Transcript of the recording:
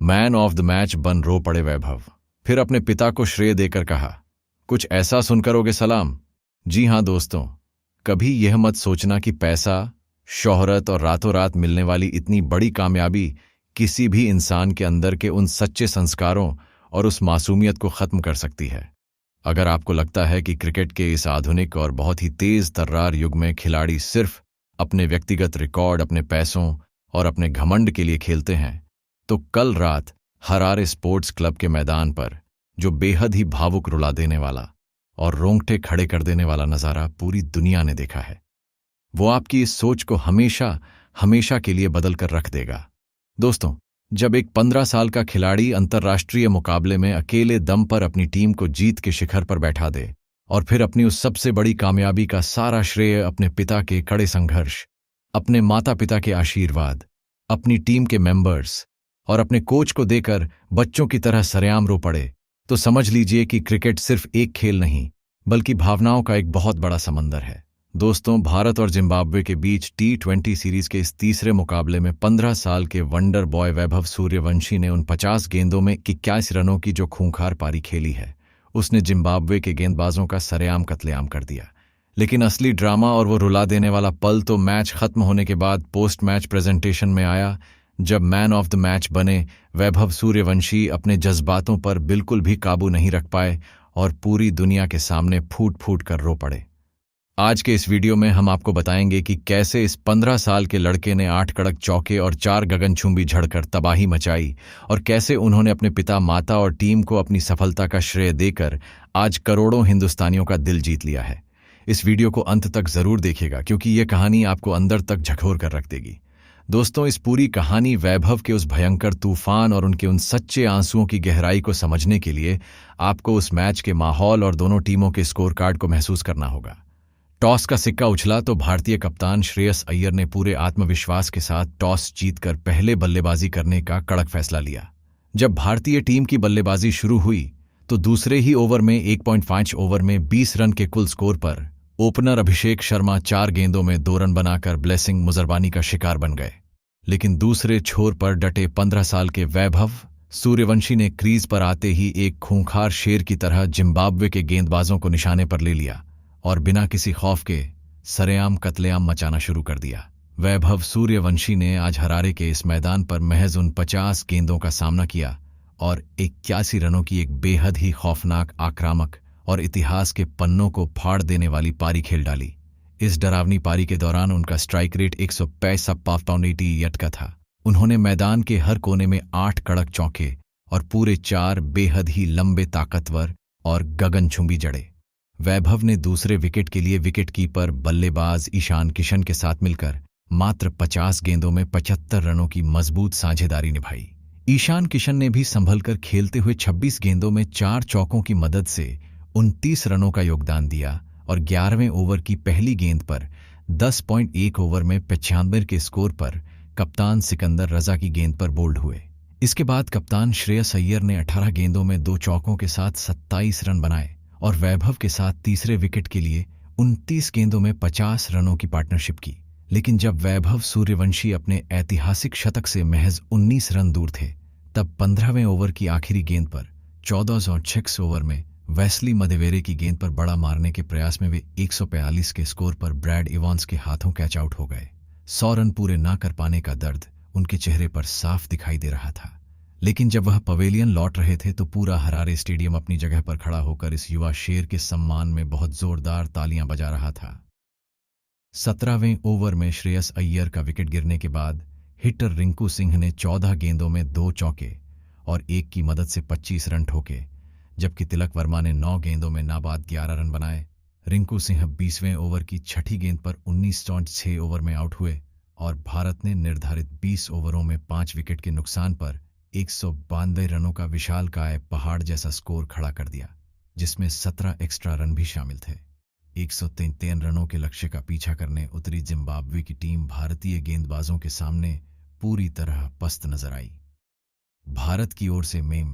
Man of the match बन रो पड़े वैभव। फिर अपने पिता को श्रेय देकर कहा, कुछ ऐसा सुन करोगे सलाम। जी हाँ दोस्तों, कभी यह मत सोचना कि पैसा, शोहरत और रातों रात मिलने वाली इतनी बड़ी कामयाबी किसी भी इंसान के अंदर के उन सच्चे संस्कारों और उस मासूमियत को खत्म कर सकती है। अगर आपको लगता है कि क्रिकेट के इस आधुनिक और बहुत ही तेज तर्रार युग में खिलाड़ी सिर्फ अपने व्यक्तिगत रिकॉर्ड, अपने पैसों और अपने घमंड के लिए खेलते हैं, तो कल रात हरारे स्पोर्ट्स क्लब के मैदान पर जो बेहद ही भावुक रुला देने वाला और रोंगटे खड़े कर देने वाला नज़ारा पूरी दुनिया ने देखा है, वो आपकी इस सोच को हमेशा हमेशा के लिए बदल कर रख देगा। दोस्तों, जब एक 15 साल का खिलाड़ी अंतर्राष्ट्रीय मुकाबले में अकेले दम पर अपनी टीम को जीत के शिखर पर बैठा दे और फिर अपनी उस सबसे बड़ी कामयाबी का सारा श्रेय अपने पिता के कड़े संघर्ष, अपने माता पिता के आशीर्वाद, अपनी टीम के मेंबर्स और अपने कोच को देकर बच्चों की तरह सरेआम रो पड़े, तो समझ लीजिए कि क्रिकेट सिर्फ एक खेल नहीं बल्कि भावनाओं का एक बहुत बड़ा समंदर है। दोस्तों, भारत और जिम्बाब्वे के बीच T20 सीरीज के इस तीसरे मुकाबले में 15 साल के वंडर बॉय वैभव सूर्यवंशी ने उन 50 गेंदों में 21 रनों की जो खूंखार पारी खेली है, उसने जिम्बाब्वे के गेंदबाजों का सरेआम कत्लेआम कर दिया। लेकिन असली ड्रामा और वो रुला देने वाला पल तो मैच खत्म होने के बाद पोस्ट मैच प्रेजेंटेशन में आया, जब मैन ऑफ द मैच बने वैभव सूर्यवंशी अपने जज्बातों पर बिल्कुल भी काबू नहीं रख पाए और पूरी दुनिया के सामने फूट फूट कर रो पड़े। आज के इस वीडियो में हम आपको बताएंगे कि कैसे इस 15 साल के लड़के ने 8 कड़क चौके और 4 गगनचुंबी झड़कर तबाही मचाई और कैसे उन्होंने अपने पिता, माता और टीम को अपनी सफलता का श्रेय देकर आज करोड़ों हिंदुस्तानियों का दिल जीत लिया है। इस वीडियो को अंत तक जरूर देखिएगा क्योंकि यह कहानी आपको अंदर तक झकझोर कर रख देगी। दोस्तों, इस पूरी कहानी वैभव के उस भयंकर तूफान और उनके उन सच्चे आंसुओं की गहराई को समझने के लिए आपको उस मैच के माहौल और दोनों टीमों के स्कोर कार्ड को महसूस करना होगा। टॉस का सिक्का उछला तो भारतीय कप्तान श्रेयस अय्यर ने पूरे आत्मविश्वास के साथ टॉस जीतकर पहले बल्लेबाजी करने का कड़क फैसला लिया। जब भारतीय टीम की बल्लेबाजी शुरू हुई तो दूसरे ही ओवर में 1.5 ओवर में 20 रन के कुल स्कोर पर ओपनर अभिषेक शर्मा 4 गेंदों में 2 रन बनाकर ब्लेसिंग मुजरबानी का शिकार बन गए। लेकिन दूसरे छोर पर डटे 15 साल के वैभव सूर्यवंशी ने क्रीज पर आते ही एक खूंखार शेर की तरह जिम्बाब्वे के गेंदबाजों को निशाने पर ले लिया और बिना किसी खौफ के सरेआम कत्लेआम मचाना शुरू कर दिया। वैभव सूर्यवंशी ने आज हरारे के इस मैदान पर महज उन 50 गेंदों का सामना किया और 81 रनों की एक बेहद ही खौफनाक, आक्रामक और इतिहास के पन्नों को फाड़ देने वाली पारी खेल डाली। इस डरावनी पारी के दौरान उनका स्ट्राइक रेट 165 का था। उन्होंने मैदान के हर कोने में 8 कड़क चौके और पूरे 4 बेहद ही लंबे, ताकतवर और गगनचुंबी जड़े। वैभव ने दूसरे विकेट के लिए विकेट कीपर बल्लेबाज ईशान किशन के साथ मिलकर मात्र 50 गेंदों में 75 रनों की मजबूत साझेदारी निभाई। ईशान किशन ने भी संभलकर खेलते हुए 26 गेंदों में 4 चौकों की मदद से 29 रनों का योगदान दिया और 11वें ओवर की पहली गेंद पर 10.1 ओवर में 95 के स्कोर पर कप्तान सिकंदर रजा की गेंद पर बोल्ड हुए। इसके बाद कप्तान श्रेयस अय्यर ने 18 गेंदों में 2 चौकों के साथ 27 रन बनाए और वैभव के साथ तीसरे विकेट के लिए 29 गेंदों में 50 रनों की पार्टनरशिप की। लेकिन जब वैभव सूर्यवंशी अपने ऐतिहासिक शतक से महज 19 रन दूर थे, तब 15वें ओवर की आखिरी गेंद पर 14 ओवर में वेस्ली मदेवेरे की गेंद पर बड़ा मारने के प्रयास में वे 142 के स्कोर पर ब्रैड इवांस के हाथों कैच आउट हो गए। 100 रन पूरे ना कर पाने का दर्द उनके चेहरे पर साफ दिखाई दे रहा था। लेकिन जब वह पवेलियन लौट रहे थे तो पूरा हरारे स्टेडियम अपनी जगह पर खड़ा होकर इस युवा शेर के सम्मान में बहुत जोरदार तालियां बजा रहा था। 17वें ओवर में श्रेयस अय्यर का विकेट गिरने के बाद हिटर रिंकू सिंह ने 14 गेंदों में 2 चौके और 1 की मदद से 25 रन ठोके, जबकि तिलक वर्मा ने 9 गेंदों में नाबाद 11 रन बनाए। रिंकू सिंह 20वें ओवर की छठी गेंद पर 19.6 ओवर में आउट हुए और भारत ने निर्धारित 20 ओवरों में 5 विकेट के नुकसान पर 192 रनों का विशालकाय पहाड़ जैसा स्कोर खड़ा कर दिया, जिसमें 17 एक्स्ट्रा रन भी शामिल थे। 133 रनों के लक्ष्य का पीछा करने उतरी जिम्बाब्वे की टीम भारतीय गेंदबाजों के सामने पूरी तरह पस्त नजर आई। भारत की ओर से मेम